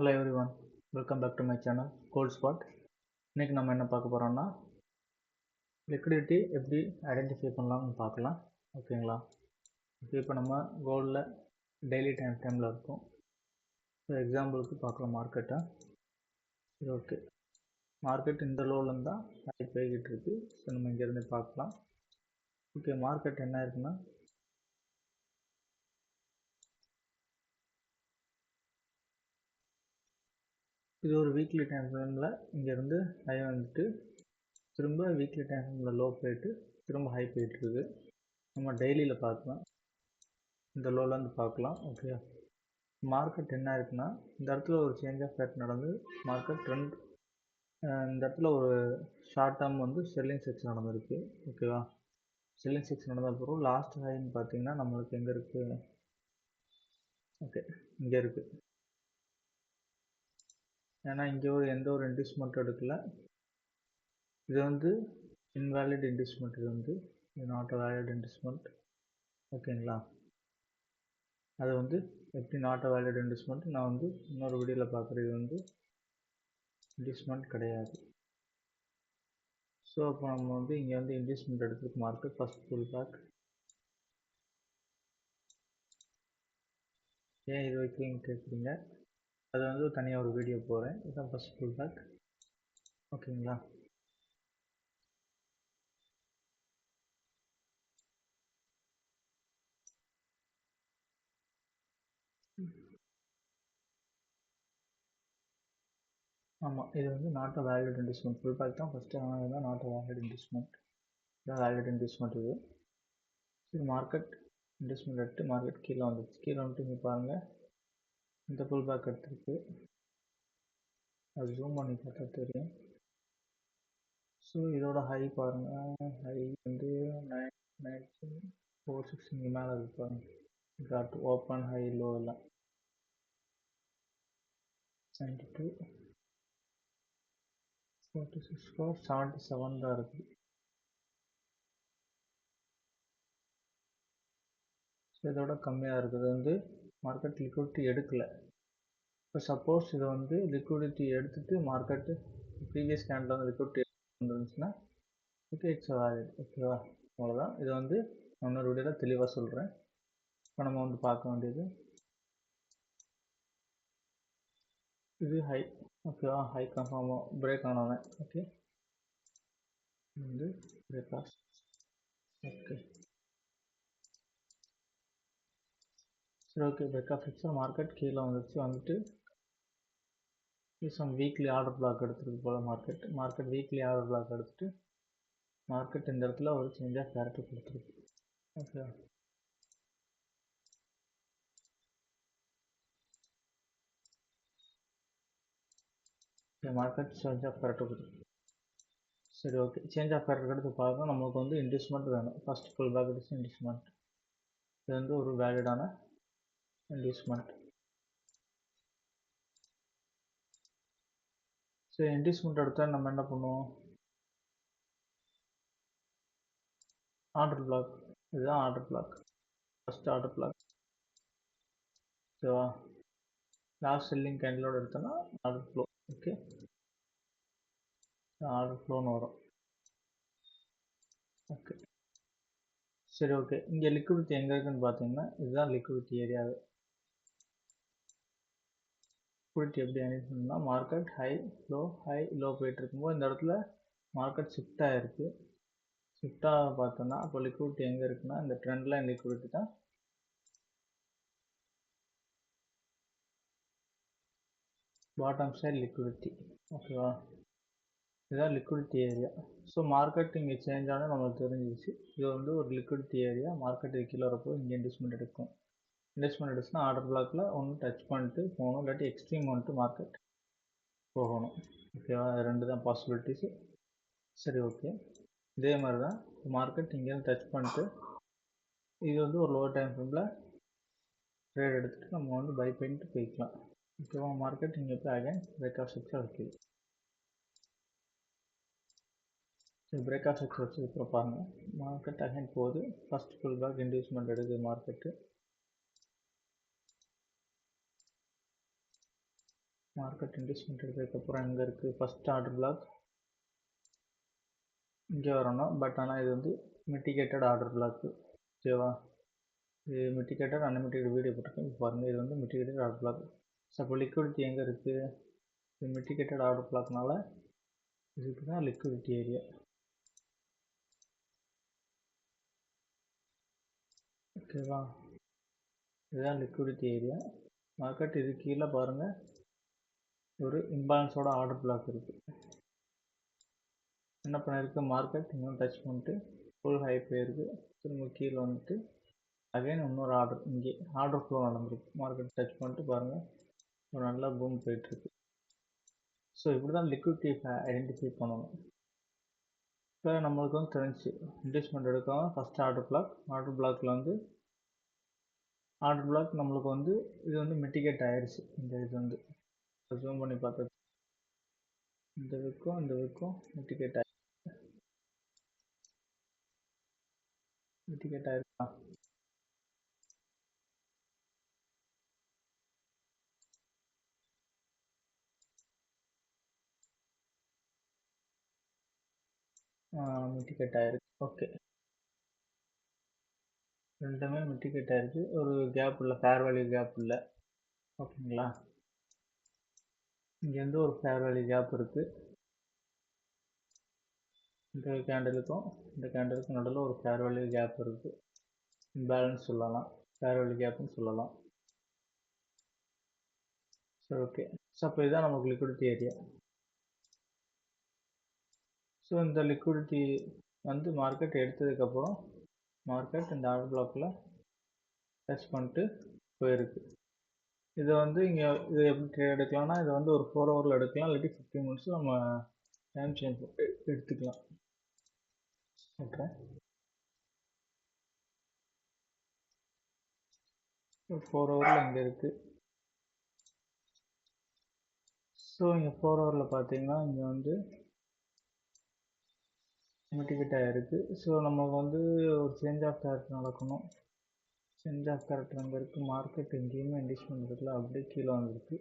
Hello everyone, welcome back to my channel Gold Spot. இன்னைக்கு நம்ம என்ன பார்க்க போறோம்னா liquidity எப்படி ஐடென்டிஃபை பண்ணலாம்னு பார்க்கலாம். ஓகேங்களா? இப்போ நம்ம கோல்டில் டெய்லி டைமில் இருக்கும். ஸோ எக்ஸாம்பிளுக்கு பார்க்கலாம் மார்க்கெட்டை. ஓகே, மார்க்கெட் இந்த லோலேருந்து தான் ஹை போய்கிட்டு இருக்கு. ஸோ நம்ம இங்கேருந்து பார்க்கலாம். ஓகே, மார்க்கெட் என்ன இருக்குன்னா இது ஒரு வீக்லி டைம் ஃப்ரேமில் இங்கேருந்து ஹை வந்துட்டு திரும்ப வீக்லி டைம் ஃப்ரேமில் லோ போயிட்டு திரும்ப ஹை போயிட்டுருக்கு. நம்ம டெய்லியில் பார்க்கலாம், இந்த லோலேருந்து பார்க்கலாம். ஓகே, மார்க்கெட் என்ன இருக்குன்னா இந்த இடத்துல ஒரு சேஞ்ச் ஆஃப் ரேட் நடந்து மார்க்கெட் ட்ரெண்ட் இந்த இடத்துல ஒரு ஷார்ட் டேர்ம் வந்து செல்லிங் செக்ஷன் நடந்திருக்கு. ஓகேவா, செல்லிங் செக்ஷன் நடந்த அப்புறம் லாஸ்ட் ஹைன்னு பார்த்தீங்கன்னா நம்மளுக்கு எங்கே இருக்குது? ஓகே, இங்கே இருக்குது. ஏன்னா இங்கே எந்த ஒரு இன்வெஸ்ட்மெண்ட் எடுக்கல. இது வந்து இன்வேலிட் இன்வெஸ்ட்மெண்ட். இது வந்து நாட் அ வேலிட் இன்வெஸ்ட்மெண்ட். ஓகேங்களா, அது வந்து எப்படி நாட் அ வேலிட் இன்வெஸ்ட்மெண்ட் நான் வந்து இன்னொரு வீடியோவில் பார்க்குறது. இது வந்து இன்வெஸ்ட்மெண்ட் கிடையாது. ஸோ அப்போ நம்ம வந்து இங்கே வந்து இன்வெஸ்ட்மெண்ட் எடுத்துருக்கு மார்க்கெட் ஃபஸ்ட் புல் பேக். ஏன் இது வைக்கிறீங்க கேட்குறீங்க, அது வந்து தனியாக ஒரு வீடியோ போகிறேன். இதுதான் ஃபஸ்ட் புல் பேக். ஓகேங்களா, ஆமாம், இது வந்து not a valid investment. Pullback தான் ஃபஸ்ட்டு, ஆனால் இதுதான் நாட் அ வேலிட் இன்வெஸ்ட்மெண்ட். இதான் வேலிட் இன்வெஸ்ட்மெண்ட். இது மார்க்கெட் இன்வெஸ்ட்மெண்ட் எடுத்து மார்க்கெட் கீழே வந்துடுச்சு. கீழே வந்துட்டு இங்கே பாருங்கள், இந்த புல் பேக் எடுத்துருக்கு. அது ஜூம் பண்ணி பார்த்தா தெரியும். ஸோ இதோட ஹை பாருங்கள், ஹை வந்து 9,460 மேலே இருக்கு பாருங்கள். காட் ஓப்பன் ஹை லோ எல்லாம் 92 46 77 தான் இருக்குது. ஸோ இதோட கம்மியாக இருக்குது. வந்து மார்க்கெட் லிக்விடிட்டி எடுக்கலை. இப்போ சப்போஸ் இதை வந்து லிக்விடிட்டி எடுத்துகிட்டு மார்க்கெட்டு ப்ரீவியஸ் கேண்டில் வந்து லிக்விடிட்டி வந்துருந்துச்சுன்னா ஓகே, இட்ஸ் வேலிட். ஓகேவா, அவ்வளோதான். இதை வந்து இன்னொரு வீடியோவில் தெளிவாக சொல்கிறேன். இப்போ நம்ம வந்து பார்க்க வேண்டியது இது ஹை. ஓகேவா, ஹை கன்ஃபார்மாக பிரேக் ஆனவன். ஓகே, வந்து பிரேக் ஆஃப். ஓகே, சரி. ஓகே, பிரேக் ஆஃப் ஃபிக்ஸாக மார்க்கெட் கீழே வந்துடுச்சு. வந்துட்டு சம் வீக்லி ஆர்டர் பிளாக் எடுத்துருக்கு போல் மார்க்கெட் வீக்லி ஆர்டர் பிளாக் எடுத்துட்டு மார்க்கெட் இந்த இடத்துல ஒரு சேஞ்ச் ஆஃப் கேரக்டர் கொடுத்துருக்கு. Okay, market change of character கொடுத்துருக்கு. சரி, ஓகே, சேஞ்ச் ஆஃப் கேரக்டர் எடுத்து பார்க்கணும். நம்மளுக்கு வந்து இன்வெஸ்ட்மெண்ட் வேணும். ஃபர்ஸ்ட் ஃபுல் பேக் எடுத்து இன்வெஸ்ட்மெண்ட். இது வந்து ஒரு வேலிடான இன்வெஸ்ட்மெண்ட். சரி, இன்வெஸ்ட்மெண்ட் எடுத்தால் நம்ம என்ன பண்ணுவோம்? Order block. இதுதான் order block, first order block. ஓகேவா, லாஸ்ட் செல்லிங் கேண்டிலோட எடுத்தோன்னா ஆர்டர் ஃப்ளோ. ஓகே, ஆர்டர் ஃப்ளோன்னு வரும். ஓகே, சரி. ஓகே, இங்கே லிக்விடிட்டி எங்கே இருக்குன்னு பார்த்தீங்கன்னா இதுதான் லிக்விடிட்டி ஏரியாவே. லிக்விடிட்டி எப்படி அனுப்பினா மார்க்கெட் ஹை லோ போயிட்டு இருக்கும்போது இந்த இடத்துல மார்க்கெட் ஷிஃப்ட் ஆகிருக்கு. ஷிஃப்டாக பார்த்தோன்னா அப்போ லிக்விடிட்டி எங்கே இருக்குன்னா இந்த ட்ரெண்ட் லைன் லிக்விடிட்டி தான். Bottom side liquidity. ஓகேவா, இதுதான் லிக்விடிட்டி ஏரியா. ஸோ மார்க்கெட் இங்கே சேஞ்ச் ஆனால் நம்மளுக்கு தெரிஞ்சிச்சு இது வந்து ஒரு லிக்விடிட்டி ஏரியா. மார்க்கெட் கீழே வரப்போ இங்கே இன்வெஸ்ட்மெண்ட் எடுக்கும். இன்வெஸ்ட்மெண்ட் எடுத்துன்னா ஆர்டர் பிளாக்ல ஒன்று டச் பண்ணிட்டு போகணும், இல்லாட்டி எக்ஸ்ட்ரீம் வந்துட்டு மார்க்கெட் போகணும். ஓகேவா, ரெண்டு தான் பாசிபிலிட்டிஸு. சரி, ஓகே, இதே மாதிரி தான் மார்க்கெட் இங்கேருந்து டச் பண்ணிட்டு இது வந்து ஒரு லோ டைம் ஃப்ரேமில் ட்ரேட் எடுத்துகிட்டு நம்ம வந்து பை பண்ணிட்டு போய்க்கலாம். ஓகேவா, மார்க்கெட் இங்கே போய் அகைன் பிரேக் ஆஃப் செக்ஷன் இருக்குது. பிரேக் ஆஃப் செக்ஷன் வச்சு இப்போ பாருங்கள், மார்க்கெட் அகைன் போகுது. ஃபர்ஸ்ட் ஃபுல் பேக் இன்வெஸ்ட்மெண்ட் எடுக்குது மார்க்கெட்டு. மார்க்கெட் இன்வெஸ்ட்மெண்ட் எடுத்ததுக்கப்புறம் எங்கே இருக்குது, ஃபஸ்ட் ஆர்டர் பிளாக் இங்கே வரணும். பட் ஆனால் இது வந்து மிட்டிகேட்டட் ஆர்டர் பிளாக்கு. ஓகேவா, இது மிட்டிகேட்டட் அன்லிமிட்டட் வீடியோ போட்டிருக்கேன். இப்போ பாருங்கள், இது வந்து மிட்டிகேட்டட் ஆர்டர் பிளாக். ஸோ அப்போ லிக்விடிட்டி எங்கே இருக்குது, இது மிட்டிகேட்டட் ஆர்டர் பிளாக்னால இதுக்கு தான் லிக்விடிட்டி ஏரியா. ஓகேவா, இதுதான் லிக்விடிட்டி ஏரியா. மார்க்கெட் இது கீழே பாருங்கள் ஒரு இம்பேலன்ஸோட ஆர்டர் பிளாக் இருக்குது. என்ன பண்ணியிருக்கு, மார்க்கெட் இன்னும் டச் பண்ணிட்டு ஃபுல் ஹை போயிருக்கு. திரும்ப கீழே வந்துட்டு அகைன் இன்னொரு ஆர்டர், இங்கே ஆர்டர் ஃப்ளோ நடந்திருக்கு. மார்க்கெட் டச் பண்ணிட்டு பாருங்கள் ஒரு நல்ல பூம் போயிட்டுருக்கு. ஸோ இப்படி தான் லிக்விடிட்டி ஐடென்டிஃபை பண்ணணும். இப்போ நம்மளுக்கு வந்து தெரிஞ்சு இன்வெஸ்ட்மெண்ட் எடுக்காமல் ஃபஸ்ட் ஆர்டர் பிளாக்கில் வந்து ஆர்டர் பிளாக் நம்மளுக்கு வந்து இது வந்து மிட்டிகேட் ஆயிடுச்சு. இந்த இது வந்து ஜூம் பண்ணி பார்த்தது இந்த விற்கும் மிட்டிகேட் ஆயிருக்கா. மிட்டிகேட் ஆயிருக்கு. ஓகே, ரெண்டுமே மிட்டிகேட் ஆயிருக்கு. ஒரு கேப் இல்லை, ஃபேர் வேல்யூ கேப் இல்லை. ஓகேங்களா, இங்கேருந்து ஒரு ஃபேர் வேல்யூ கேப் இருக்குது. இந்த கேண்டலுக்கும் இந்த கேண்டலுக்கும் நடுவில் ஒரு ஃபேர் வேல்யூ கேப் இருக்குது. இம்பேலன்ஸ் சொல்லலாம், ஃபேர் வேல்யூ கேப்னு சொல்லலாம். சரி, ஓகே. ஸோ அப்போ இதுதான் நமக்கு லிக்விடிட்டி ஏரியா. ஸோ இந்த லிக்விடிட்டி வந்து மார்க்கெட் எடுத்ததுக்கப்புறம் மார்க்கெட் இந்த ஆர்டர் பிளாக்கில் டச் பண்ணிட்டு போயிருக்கு. இதை வந்து இங்கே இது எப்படி ட்ரேட் எடுக்கலாம்னா, இதை வந்து ஒரு 4 ஹவரில் எடுக்கலாம், இல்லாட்டி 15 மினிட்ஸ் நம்ம டைம் சேஞ்ச் எடுத்துக்கலாம். ஓகே, 4 ஹவரில் இங்கே இருக்குது. ஸோ இங்கே 4 ஹவரில் பார்த்தீங்கன்னா இங்கே வந்து மிட்டிகேட் ஆகிருக்கு. ஸோ நமக்கு வந்து ஒரு சேஞ்ச் ஆஃப் கேரக்டர் நடக்கணும். சேஞ்ச் ஆஃப் கேரக்டர் அங்கே இருக்குது. மார்க்கெட் எங்கேயுமே இன்வெஸ்ட்மெண்ட் இருக்குல்ல, அப்படியே கீழே வந்துருக்கு.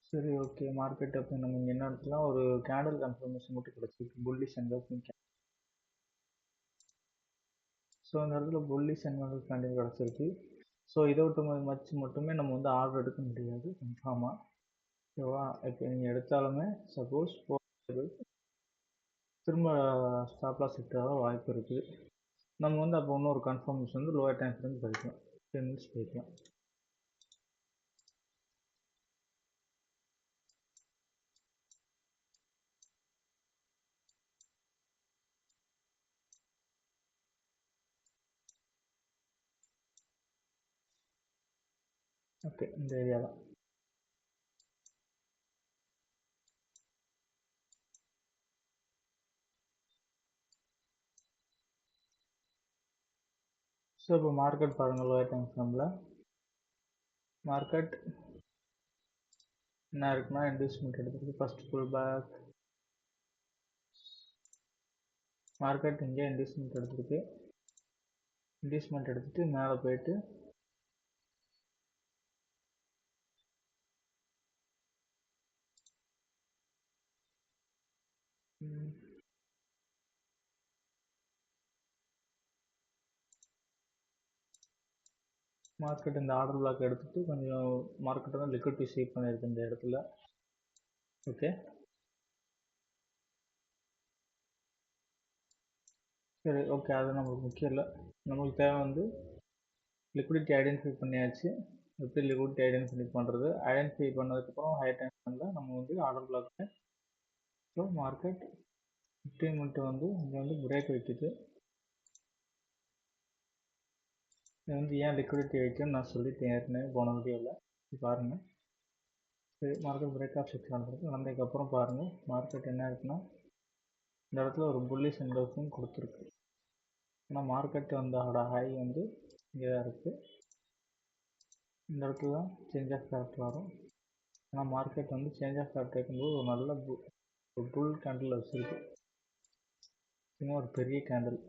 சரி, ஓகே. மார்க்கெட் அப்போ நம்ம இங்கே என்ன எடுத்துலாம், ஒரு கேண்டில் கன்ஃபர்மேஷன் மட்டும் கிடச்சிருக்கு, புல்லிஷ் அண்ட் பேக்கிங். ஸோ இந்த இடத்துல புல்லிஷ் அண்ட் பேக்கிங் கேண்டில் கிடச்சிருக்கு. ஸோ இதை விட்டு மட்டுமே நம்ம வந்து ஆர்டர் எடுக்க முடியாது கன்ஃபார்மாக. ஓகேவா, இப்போ நீங்கள் எடுத்தாலுமே சப்போஸ் திரும்ப ஸ்டாப் லாஸ் ஹிட் ஆக வாய்ப்பு இருக்குது. நம்ம வந்து அப்போ இன்னொரு கன்ஃபர்மேஷன் வந்து லோவர் டைம் ஃப்ரேம் படிக்கலாம், 10 மினிட்ஸ் படிக்கலாம். ஓகே, இந்த ஏரியா தான். ஸோ இப்போ மார்க்கெட் பாருங்கள், லோவர் டைம் ஃப்ரேமில் மார்க்கெட் என்ன இருக்குன்னா இன்வெஸ்ட்மெண்ட் எடுத்துருக்கு. ஃபர்ஸ்ட் புல் பேக் மார்க்கெட் இங்கே இன்வெஸ்ட்மெண்ட் எடுத்துருக்கு. இன்வெஸ்ட்மெண்ட் எடுத்துட்டு மேலே போயிட்டு மார்க்கெட் இந்த ஆர்டர் பிளாக் எடுத்துட்டு கொஞ்சம் மார்க்கெட்டை தான் லிக்விடிட்டி சேவ் பண்ணியிருக்கு இந்த இடத்துல. ஓகே, சரி, ஓகே. அது நம்மளுக்கு முக்கியம் இல்லை. நம்மளுக்கு தேவை வந்து லிக்விடிட்டி ஐடென்டிஃபை பண்ணியாச்சு. எப்படி லிக்விடிட்டி ஐடென்டிஃபை பண்ணுறது, ஐடென்டிஃபை பண்ணதுக்கப்புறம் ஹை டைம் ஃப்ரேமில் நம்ம வந்து order black. So market 15 minute வந்து இங்கே வந்து பிரேக் வைக்குது. இது வந்து ஏன் லிக்விடிட்டி வைக்குன்னு நான் சொல்லிட்டேன் ஏற்கனவே போன வீடியோவில். பாருங்கள், சரி, மார்க்கெட் பிரேக் ஆஃப் செக்ஷன் நடந்ததுக்கப்புறம் பாருங்கள் மார்க்கெட் என்ன இருக்குன்னா இந்த இடத்துல ஒரு புல்லிஷ் என்கல்ஃபிங் கொடுத்துருக்கு. ஆனால் மார்க்கெட் வந்தோட ஹை வந்து இங்கே தான் இருக்குது. இந்த இடத்துல தான் சேஞ்ச் ஆஃப் கேரக்டர் வரும். ஆனால் மார்க்கெட் வந்து சேஞ்ச் ஆஃப் கேரக்டர் இருக்கும்போது ஒரு நல்ல ஒரு புல் கேண்டில் வச்சுருக்கு, இன்னும் ஒரு பெரிய கேண்டில்.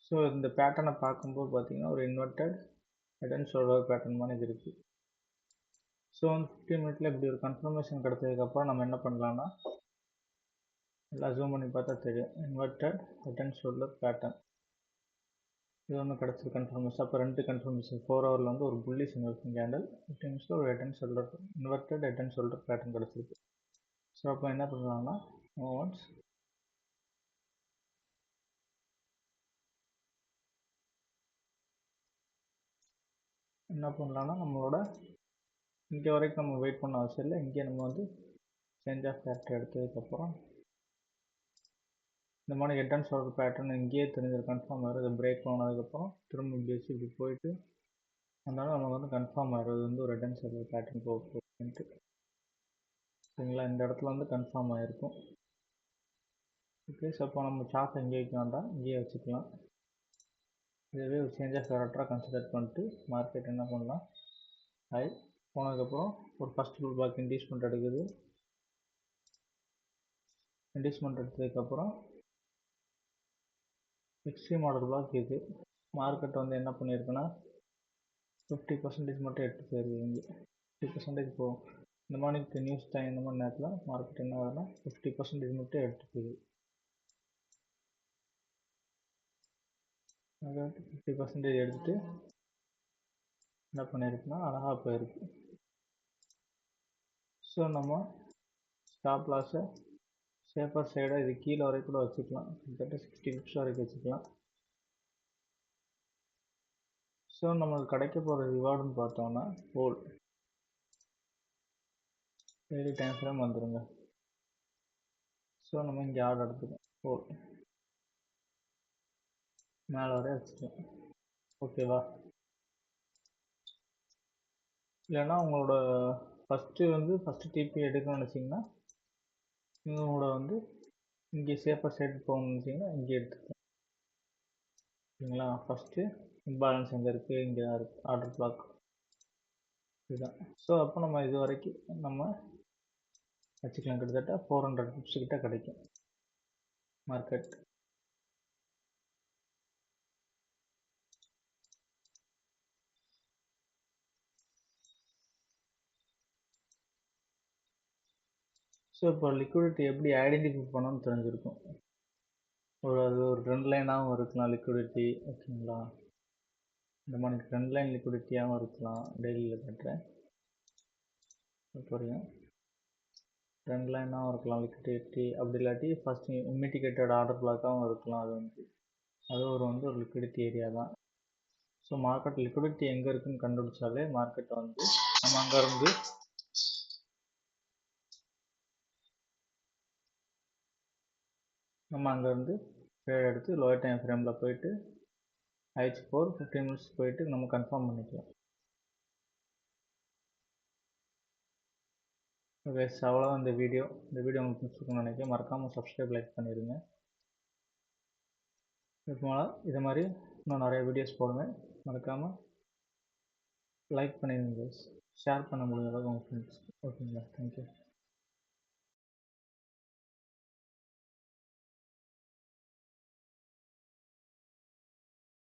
ஸோ இந்த பேட்டர்னை பார்க்கும்போது பார்த்தீங்கன்னா ஒரு inverted head and shoulder pattern மாதிரி இருக்குது. ஸோ வந்து 15 மினிட்ல இப்படி ஒரு கன்ஃபர்மேஷன் கிடைச்சதுக்கப்புறம் நம்ம என்ன பண்ணலாம்னா, எல்லாம் ஜூம் பண்ணி பார்த்தா தெரியும், inverted head and shoulder pattern இது ஒன்று கிடச்சிருக்கு கன்ஃபர்மேஷன். அப்போ 2 கன்ஃபர்மேஷன் 4 ஹவரில் வந்து ஒரு புல்லிஷ் இன்வெஸ்டிங் கேண்டல், 15 மினிட்ஸில் ஒரு head and shoulder inverted head and shoulder pattern கிடச்சிருக்கு. ஸோ அப்போ என்ன பண்ணலாம்னா, ஒன்ஸ் என்ன பண்ணலாம்னா, நம்மளோட இங்கே வரைக்கும் நம்ம வெயிட் பண்ண அவசியம் இல்லை. இங்கே நம்ம வந்து சேஞ்ச் ஆஃப் கேரக்டர் எடுத்ததுக்கப்புறம் இந்த மாதிரி ஹெட் அண்ட் ஷோல்டர் பேட்டர்ன் இங்கேயே தெரிஞ்சது கன்ஃபார்ம் ஆகிடும். இது பிரேக் ஆனதுக்கப்புறம் திரும்ப பேசி இப்படி போயிட்டு அதனால நமக்கு வந்து கன்ஃபார்ம் ஆகிடும் இது வந்து ஒரு ஹெட் அண்ட் ஷோல்டர் பேட்டர்ன் போகுதுன்ட்டு. சரிங்களா, இந்த இடத்துல வந்து கன்ஃபார்ம் ஆகிருக்கும். ஓகே, ஸோ அப்போ நம்ம சார்ட் எங்கே வைக்க வேண்டாம், இங்கேயே வச்சுக்கலாம். இதுவே ஒரு சேஞ்ச் ஆஃப் கேரக்டராக கன்சிடர் பண்ணிட்டு மார்க்கெட் என்ன பண்ணலாம், ஹை போனதுக்கப்புறம் ஒரு ஃபஸ்ட் புல் பேக் இன்டியூஸ்மெண்ட் எடுக்குது. இன்டியூஸ்மெண்ட் எடுத்ததுக்கப்புறம் எக்ஸ்ட்ரீம் ஆர்டர் பிளாக் இது. மார்க்கெட் வந்து என்ன பண்ணியிருக்குன்னா 50% மட்டும் எடுத்து போயிருக்குங்க. 50% போகும். இந்த மாதிரி நியூஸ் டைம் இந்த மாதிரி நேரத்தில் மார்க்கெட் என்ன ஆகுதுன்னா 50% மட்டும் எடுத்து போகுது. அதை 50% எடுத்துட்டு என்ன பண்ணியிருக்குன்னா அழகாக போயிருக்கு. ஸோ நம்ம ஸ்டாப் லாஸை சேஃபர் சைடாக இது கீழே வரைக்கும் கூட வச்சுக்கலாம், கிட்டத்தட்ட 60 பிப்ஸ் வரைக்கும் வச்சுக்கலாம். ஸோ நம்மளுக்கு கிடைக்க போகிற ரிவார்டுன்னு பார்த்தோம்னா ஹோல் டெய்லி டைம் ஃப்ரேம் வந்துடுங்க. ஸோ நம்ம இங்கே ஆர்டர் எடுத்துக்கலாம், ஹோல் மேலே வரைய வச்சுக்கலாம். ஓகேவா, இல்லைன்னா உங்களோட ஃபஸ்ட்டு டிபி எடுக்கணும்னு நினச்சிங்கன்னா உங்களோட வந்து இங்கே சேஃபர் சைடு போகணும்னு நினச்சிங்கன்னா இங்கே எடுத்துக்கலாம். ஓகேங்களா, ஃபஸ்ட்டு இம்பேலன்ஸ் எங்கே இருக்குது, இங்கே இருக்குது ஆர்டர் பிளாக் இதுதான். ஸோ அப்போ நம்ம இது வரைக்கும் நம்ம வச்சுக்கலாம். கிட்டத்தட்ட 400 பிப்ஸ் கிட்ட கிடைக்கும் மார்க்கெட். ஸோ இப்போ லிக்விடிட்டி எப்படி ஐடென்டிஃபை பண்ணணும்னு தெரிஞ்சிருக்கும். அது ஒரு ட்ரெண்ட் லைனாகவும் இருக்கலாம் லிக்விடிட்டி. ஓகேங்களா, இந்த மாதிரி ட்ரெண்ட் லைன் லிக்விடிட்டியாகவும் இருக்கலாம். டெய்லியில் கட்டுறேன் புரியும். ட்ரெண்ட் லைனாகவும் இருக்கலாம் லிக்விடிட்டி, அப்படி இல்லாட்டி ஃபஸ்ட் இமிட்டிகேட்டட் ஆர்டர் பிளாக்காகவும் இருக்கலாம். அது ஒரு லிக்விடிட்டி ஏரியா தான். ஸோ மார்க்கெட் லிக்விடிட்டி எங்கே இருக்குன்னு கண்டுபிடிச்சாலே மார்க்கெட் வந்து நம்ம அங்கேருந்து ட்ரேட் எடுத்து லோயர் டைம் ஃப்ரேமில் போயிட்டு ஹைச் 15 மினிட்ஸ் போயிட்டு நம்ம கன்ஃபார்ம் பண்ணிக்கலாம். ஓகே, அவ்வளோதான் இந்த வீடியோ உங்களுக்கு பிடிச்சிருக்குன்னு நினைக்கிறேன். மறக்காமல் சப்ஸ்கிரைப் லைக் பண்ணிடுங்க. இதுக்கு மேலே இது மாதிரி இன்னும் நிறைய வீடியோஸ் போடுவேன். மறக்காமல் லைக் பண்ணிடுங்க, ஷேர் பண்ண முடிஞ்ச அளவுக்கு உங்கள் ஃப்ரெண்ட்ஸ். ஓகேங்களா, தேங்க்யூ.